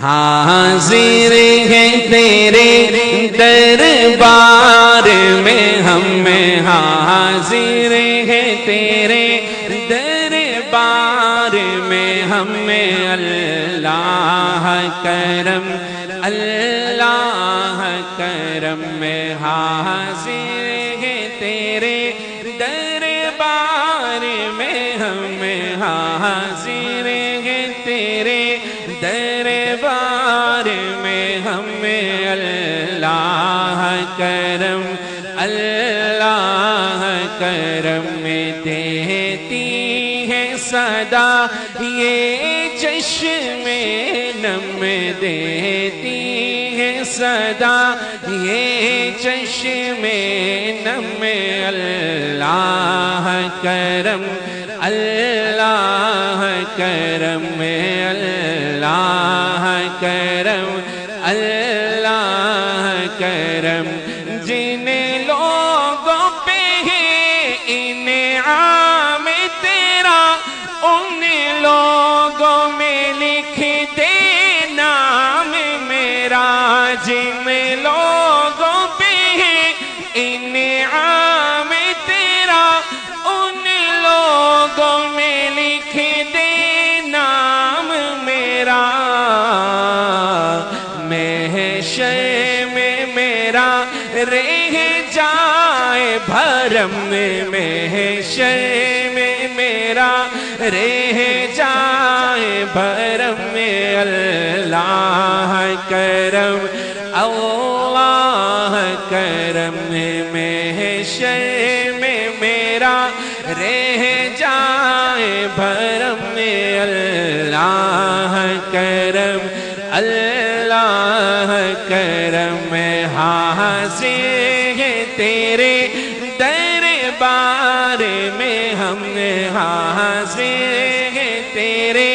حاضر ہیں تیرے دربار میں ہم حاضر ہیں تیرے دربار میں ہم اللہ کرم اللہ کرم میں حاضر ہیں تیرے دربار میں ہم حاضر ہیں تیرے دربار میں ہم اللہ کرم اللہ کرم میں دیتی ہے صدا یہ چشم نم دیتی ہے صدا یہ چشم نم اللہ کرم اللہ کرم اللہ کرم اللہ کرم جن لوگوں پہ ہے انعام تیرا ان لوگوں میں لکھ دے نام میرا جن لوگوں پہ ہے انعام تیرا ان لوگوں میں لکھ دے نام میرا محشر میں میرا رہ جائے بھرم محشر میں میرا رہ جائے بھرم اللہ کرم اللہ کرم محشر میں میرا رہ جائے بھرم اللہ کرم اللہ کرم حاضر ہے تیرے دربار میں ہم حاضر ہے تیرے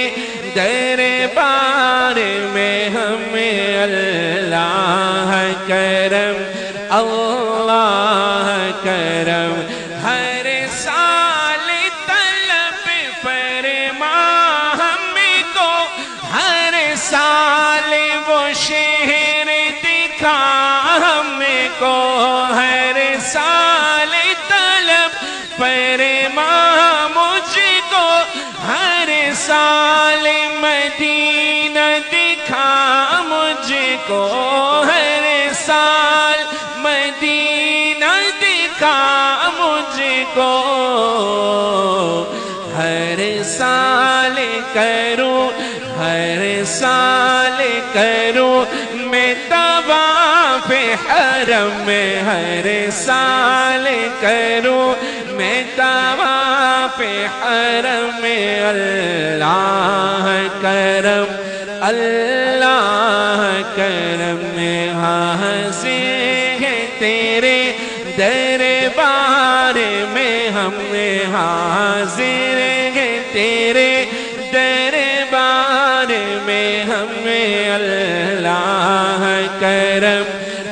دربار میں ہم اللہ کرم اللہ کرم ہر سال طلب فرما ہم کو ہر سال وہ شہر دکھا ہم کو ہر سال طلب فرما مجھ کو ہر سال مدینہ دکھا مجھ کو ہر سال مدینہ دکھا مجھ کو ہر سال کروں ہر سال کروں میں طواف حرم ہر سال کروں میں طواف حرم اللہ کرم اللہ کرم حاضر ہے تیرے دربار میں ہم حاضر ہیں تیرے دربار میں ہم اللہ کرم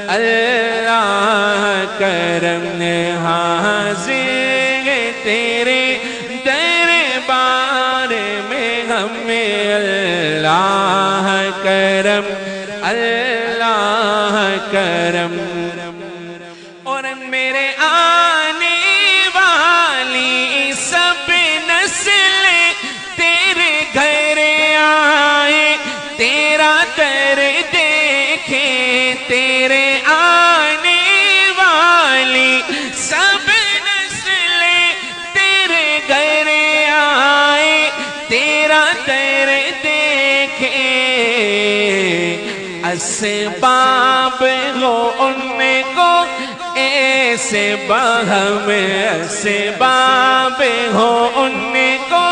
اللہ کرم حاضر ہیں تیرے دربار میں ہم اللہ کرم اللہ کرم اور میرے آنے والی سب نسلیں تیرے گھر آئے تیرا در دیکھے تیرے آنے والی سب نسلیں تیرے گھر آئے تیرا در دیکھے اسباب ہو ان کو ایسے بہم اسباب ہو ان کو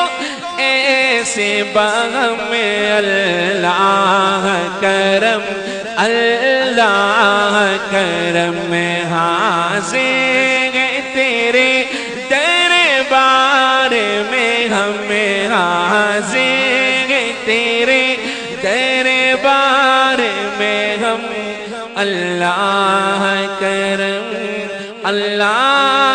ایسے بہم اللہ کرم اللہ کرم حاضر ہے تیرے دربار میں ہم حاضر ہے تیرے دربار میں ہم اللہ کرم اللہ